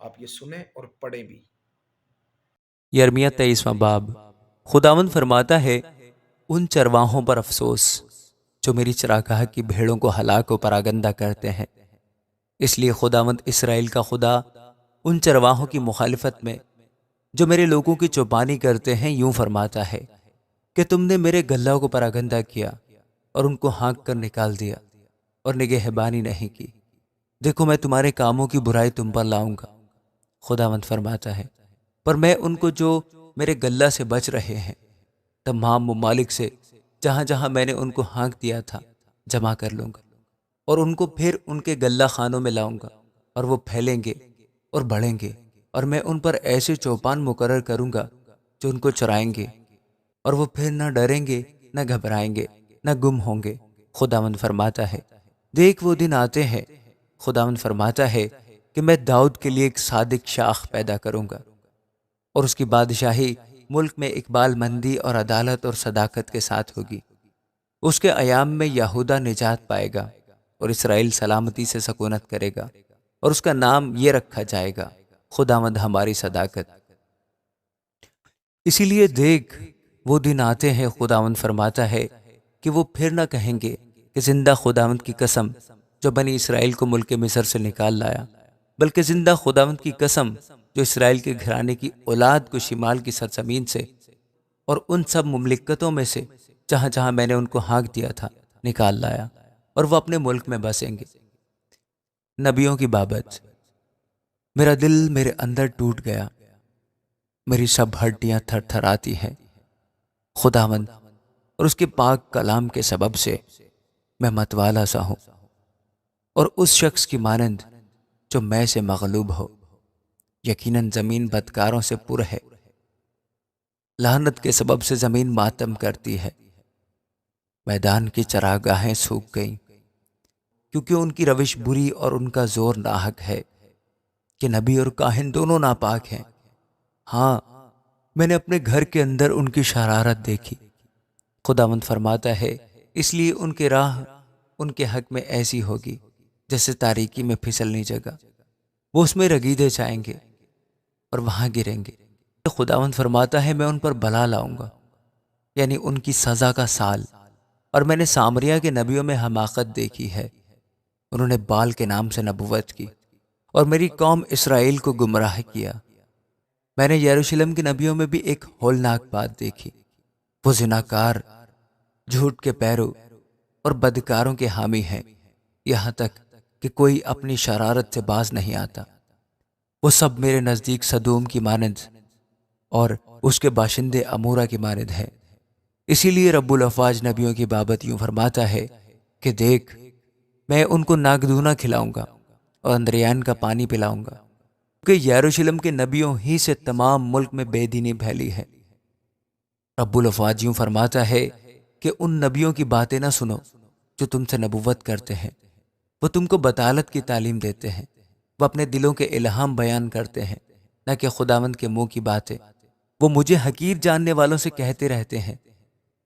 آپ یہ سنیں اور پڑھیں بھی۔ یرمیہ 23واں باب۔ خداوند فرماتا ہے، ان چرواہوں پر افسوس جو میری چراگاہ کی بھیڑوں کو ہلاک و پراگندہ کرتے ہیں۔ اس لیے خداوند اسرائیل کا خدا ان چرواہوں کی مخالفت میں جو میرے لوگوں کی چوپانی کرتے ہیں یوں فرماتا ہے کہ تم نے میرے گلہ کو پراگندہ کیا اور ان کو ہانک کر نکال دیا اور نگہبانی نہیں کی۔ دیکھو میں تمہارے کاموں کی برائی تم پر لاؤں گا، خداوند فرماتا ہے، پر میں ان کو جو میرے گلہ سے بچ رہے ہیں تمام ممالک سے جہاں جہاں میں نے ان کو ہانک دیا تھا جمع کر لوں گا، اور ان کو پھر ان کے گلہ خانوں میں لاؤں گا، اور وہ پھیلیں گے اور بڑھیں گے، اور میں ان پر ایسے چوپان مقرر کروں گا جو ان کو چرائیں گے، اور وہ پھر نہ ڈریں گے نہ گھبرائیں گے نہ گم ہوں گے، خداوند فرماتا ہے۔ دیکھ وہ دن آتے ہیں، خداوند فرماتا ہے، کہ میں داؤد کے لیے ایک صادق شاخ پیدا کروں گا، اور اس کی بادشاہی ملک میں اقبال مندی اور عدالت اور صداقت کے ساتھ ہوگی۔ اس کے ایام میں یہودا نجات پائے گا اور اسرائیل سلامتی سے سکونت کرے گا، اور اس کا نام یہ رکھا جائے گا، خداوند ہماری صداقت۔ اسی لیے دیکھ وہ دن آتے ہیں، خداوند فرماتا ہے، کہ وہ پھر نہ کہیں گے کہ زندہ خداوند کی قسم جو بنی اسرائیل کو ملک مصر سے نکال لایا، بلکہ زندہ خداوند کی قسم جو اسرائیل کے گھرانے کی اولاد کو شمال کی سرزمین سے اور ان سب مملکتوں میں سے جہاں جہاں میں نے ان کو ہانک دیا تھا نکال لایا، اور وہ اپنے ملک میں بسیں گے۔ نبیوں کی بابت۔ میرا دل میرے اندر ٹوٹ گیا، میری سب ہڈیاں تھر تھر آتی ہیں۔ خداوند اور اس کے پاک کلام کے سبب سے میں متوالا سا ہوں، اور اس شخص کی مانند جو میں سے مغلوب ہو۔ یقیناً زمین بدکاروں سے پر ہے، لعنت کے سبب سے زمین ماتم کرتی ہے۔ میدان کی چراگاہیں سوکھ گئیں، کیونکہ ان کی روش بری اور ان کا زور ناحق ہے، کہ نبی اور کاہن دونوں ناپاک ہیں۔ ہاں، میں نے اپنے گھر کے اندر ان کی شرارت دیکھی، خداوند فرماتا ہے، اس لیے ان کے راہ ان کے حق میں ایسی ہوگی جیسے تاریکی میں پھسلنی جگہ، وہ اس میں رگیدے جائیں گے اور وہاں گریں گے۔ خداوند فرماتا ہے، میں ان پر بلا لاؤں گا، یعنی ان کی سزا کا سال۔ اور میں نے سامریہ کے نبیوں میں حماقت دیکھی ہے، انہوں نے بال کے نام سے نبوت کی اور میری قوم اسرائیل کو گمراہ کیا۔ میں نے یروشلم کے نبیوں میں بھی ایک ہولناک بات دیکھی، وہ زناکار، جھوٹ کے پیرو اور بدکاروں کے حامی ہیں، یہاں تک کہ کوئی اپنی شرارت سے باز نہیں آتا۔ وہ سب میرے نزدیک سدوم کی مانند اور اس کے باشندے امورا کی مانند ہے۔ اسی لیے رب الافواج نبیوں کی بابت یوں فرماتا ہے کہ دیکھ میں ان کو ناگدونا کھلاؤں گا اور اندریان کا پانی پلاؤں گا، کیونکہ یروشلم کے نبیوں ہی سے تمام ملک میں بے دینی پھیلی ہے۔ رب الافواج یوں فرماتا ہے کہ ان نبیوں کی باتیں نہ سنو جو تم سے نبوت کرتے ہیں، وہ تم کو بطالت کی تعلیم دیتے ہیں، وہ اپنے دلوں کے الہام بیان کرتے ہیں، نہ کہ خداوند کے منہ کی باتیں۔ وہ مجھے حقیر جاننے والوں سے کہتے رہتے ہیں،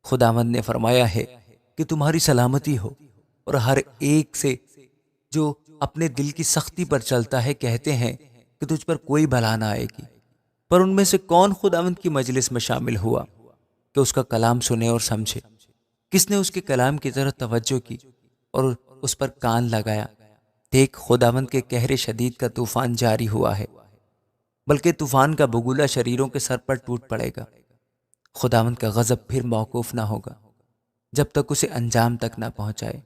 خداوند نے فرمایا ہے کہ تمہاری سلامتی ہو، اور ہر ایک سے جو اپنے دل کی سختی پر چلتا ہے کہتے ہیں کہ تجھ پر کوئی بلا نہ آئے گی۔ پر ان میں سے کون خداوند کی مجلس میں شامل ہوا کہ اس کا کلام سنے اور سمجھے؟ کس نے اس کے کلام کی طرف توجہ کی اور اس پر کان لگایا؟ دیکھ خداوند کے قہر شدید کا طوفان جاری ہوا ہے، بلکہ طوفان کا بگولا شریروں کے سر پر ٹوٹ پڑے گا۔ خداوند کا غضب پھر موقوف نہ ہوگا جب تک اسے انجام تک نہ پہنچائے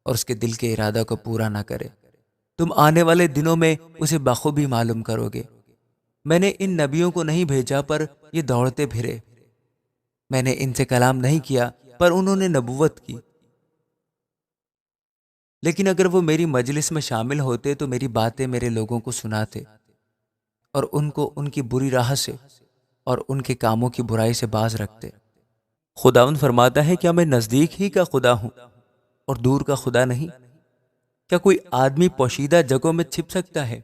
اور اس کے دل کے ارادہ کو پورا نہ کرے۔ تم آنے والے دنوں میں اسے بخوبی معلوم کرو گے۔ میں نے ان نبیوں کو نہیں بھیجا پر یہ دوڑتے پھرے، میں نے ان سے کلام نہیں کیا پر انہوں نے نبوت کی۔ لیکن اگر وہ میری مجلس میں شامل ہوتے تو میری باتیں میرے لوگوں کو سناتے اور ان کو ان کی بری راہ سے اور ان کے کاموں کی برائی سے باز رکھتے۔ خداوند فرماتا ہے، کیا میں نزدیک ہی کا خدا ہوں اور دور کا خدا نہیں؟ کیا کوئی آدمی پوشیدہ جگہوں میں چھپ سکتا ہے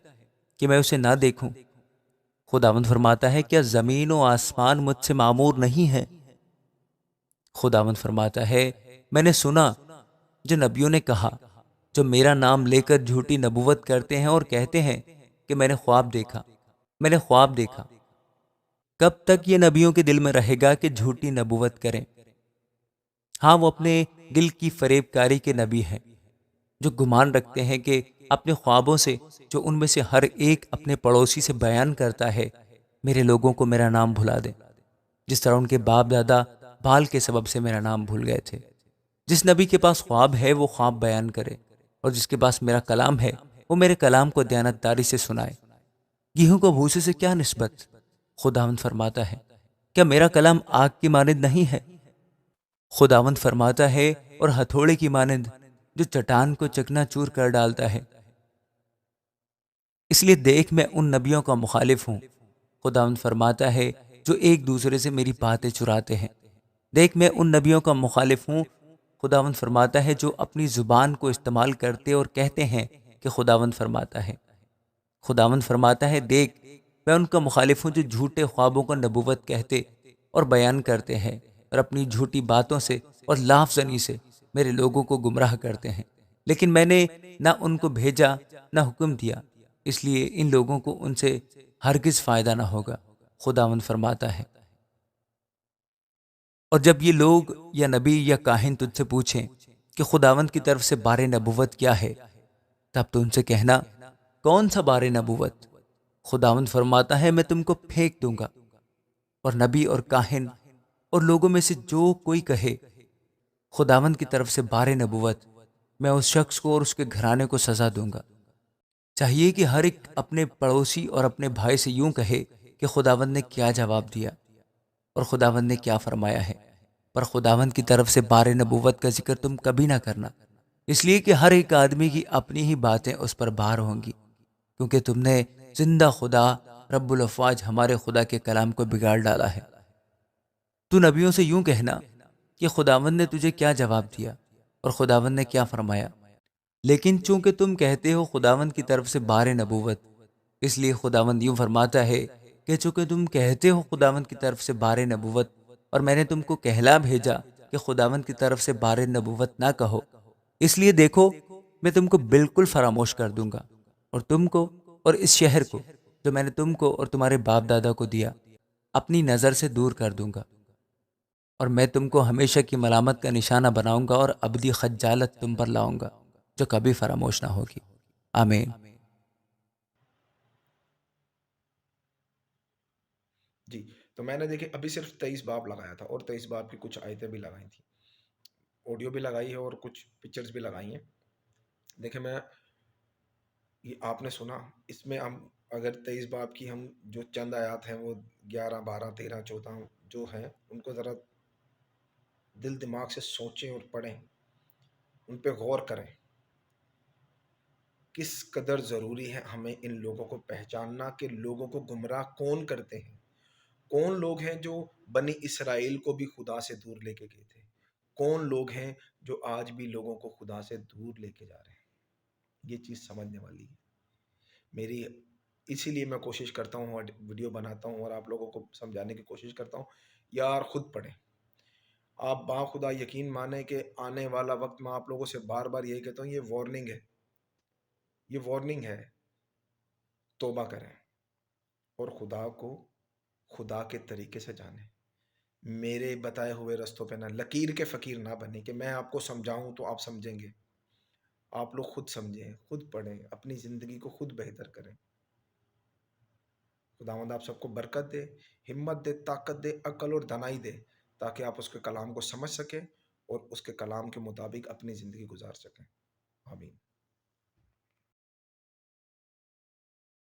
کہ میں اسے نہ دیکھوں؟ خداوند فرماتا ہے، کیا زمین و آسمان مجھ سے معمور نہیں ہے؟ خداوند فرماتا ہے، میں نے سنا جو نبیوں نے کہا، جو میرا نام لے کر جھوٹی نبوت کرتے ہیں اور کہتے ہیں کہ میں نے خواب دیکھا، میں نے خواب دیکھا۔ کب تک یہ نبیوں کے دل میں رہے گا کہ جھوٹی نبوت کریں؟ ہاں، وہ اپنے دل کی فریب کاری کے نبی ہیں، جو گمان رکھتے ہیں کہ اپنے خوابوں سے، جو ان میں سے ہر ایک اپنے پڑوسی سے بیان کرتا ہے، میرے لوگوں کو میرا نام بھلا دے، جس طرح ان کے باپ دادا بال کے سبب سے میرا نام بھول گئے تھے۔ جس نبی کے پاس خواب ہے وہ خواب بیان کرے، اور جس کے پاس میرا کلام ہے وہ میرے کلام کو دیانتداری سے سنائے۔ گیہوں کو بھوسے سے کیا نسبت؟ خداوند فرماتا ہے، کیا میرا کلام آگ کی مانند نہیں ہے؟ خداوند فرماتا ہے، اور ہتھوڑے کی مانند جو چٹان کو چکنا چور کر ڈالتا ہے۔ اس لیے دیکھ، میں ان نبیوں کا مخالف ہوں، خداوند فرماتا ہے، جو ایک دوسرے سے میری باتیں چراتے ہیں۔ دیکھ، میں ان نبیوں کا مخالف ہوں، خداوند فرماتا ہے، جو اپنی زبان کو استعمال کرتے اور کہتے ہیں کہ خداوند فرماتا ہے۔ خداوند فرماتا ہے، دیکھ، میں ان کا مخالف ہوں جو جھوٹے خوابوں کو نبوت کہتے اور بیان کرتے ہیں، اور اپنی جھوٹی باتوں سے اور لاف زنی سے میرے لوگوں کو گمراہ کرتے ہیں۔ لیکن میں نے نہ ان کو بھیجا نہ حکم دیا، اس لیے ان لوگوں کو ان سے ہرگز فائدہ نہ ہوگا، خداوند فرماتا ہے۔ اور جب یہ لوگ یا نبی یا کاہن تجھ سے پوچھیں کہ خداوند کی طرف سے بارے نبوت کیا ہے، تب تو ان سے کہنا، کون سا بارے نبوت؟ خداوند فرماتا ہے، میں تم کو پھینک دوں گا، اور نبی اور کاہن اور لوگوں میں سے جو کوئی کہے خداوند کی طرف سے بارے نبوت، میں اس شخص کو اور اس کے گھرانے کو سزا دوں گا۔ چاہیے کہ ہر ایک اپنے پڑوسی اور اپنے بھائی سے یوں کہے کہ خداوند نے کیا جواب دیا اور خداوند نے کیا فرمایا ہے، پر خداوند کی طرف سے بارے نبوت کا ذکر تم کبھی نہ کرنا، اس لیے کہ ہر ایک آدمی کی اپنی ہی باتیں اس پر بار ہوں گی، کیونکہ تم نے زندہ خدا رب الافواج ہمارے خدا کے کلام کو بگاڑ ڈالا ہے۔ تو نبیوں سے یوں کہنا کہ خداوند نے تجھے کیا جواب دیا اور خداوند نے کیا فرمایا، لیکن چونکہ تم کہتے ہو خداوند کی طرف سے بارے نبوت، اس لیے خداوند یوں فرماتا ہے کہ چونکہ تم کہتے ہو خداوند کی طرف سے بارے نبوت، اور میں نے تم کو کہلا بھیجا کہ خداوند کی طرف سے بارے نبوت نہ کہو، اس لیے دیکھو، میں تم کو بالکل فراموش کر دوں گا، اور تم کو اور اس شہر کو جو میں نے تم کو اور تمہارے باپ دادا کو دیا اپنی نظر سے دور کر دوں گا، اور میں تم کو ہمیشہ کی ملامت کا نشانہ بناؤں گا، اور ابدی خجالت تم پر لاؤں گا جو کبھی فراموش نہ ہوگی۔ آمین۔ جی، تو میں نے دیکھے ابھی صرف 23 باب لگایا تھا، اور 23 باب کی کچھ آیتیں بھی لگائی تھیں، آڈیو بھی لگائی ہے اور کچھ پکچرز بھی لگائی ہیں۔ دیکھیں، میں یہ آپ نے سنا، اس میں ہم اگر 23 باب کی ہم جو چند آیات ہیں وہ 11 12 13 14 جو ہیں ان کو ذرا دل دماغ سے سوچیں اور پڑھیں، ان پہ غور کریں، کس قدر ضروری ہے ہمیں ان لوگوں کو پہچاننا کہ لوگوں کو گمراہ کون کرتے ہیں، کون لوگ ہیں جو بنی اسرائیل کو بھی خدا سے دور لے کے گئے تھے، کون لوگ ہیں جو آج بھی لوگوں کو خدا سے دور لے کے جا رہے ہیں۔ یہ چیز سمجھنے والی ہے میری، اسی لیے میں کوشش کرتا ہوں اور ویڈیو بناتا ہوں اور آپ لوگوں کو سمجھانے کی کوشش کرتا ہوں۔ یار خود پڑھیں، آپ با خدا یقین مانیں کہ آنے والا وقت میں آپ لوگوں سے بار بار یہی کہتا ہوں، یہ وارننگ ہے، یہ وارننگ ہے، توبہ کریں اور خدا کو خدا کے طریقے سے جانیں، میرے بتائے ہوئے رستوں پہ نہ، لکیر کے فقیر نہ بنیں کہ میں آپ کو سمجھاؤں تو آپ سمجھیں گے۔ آپ لوگ خود سمجھیں، خود پڑھیں، اپنی زندگی کو خود بہتر کریں۔ خداوند آپ سب کو برکت دے، ہمت دے، طاقت دے، عقل اور دانائی دے، تاکہ آپ اس کے کلام کو سمجھ سکیں اور اس کے کلام کے مطابق اپنی زندگی گزار سکیں۔ آمین۔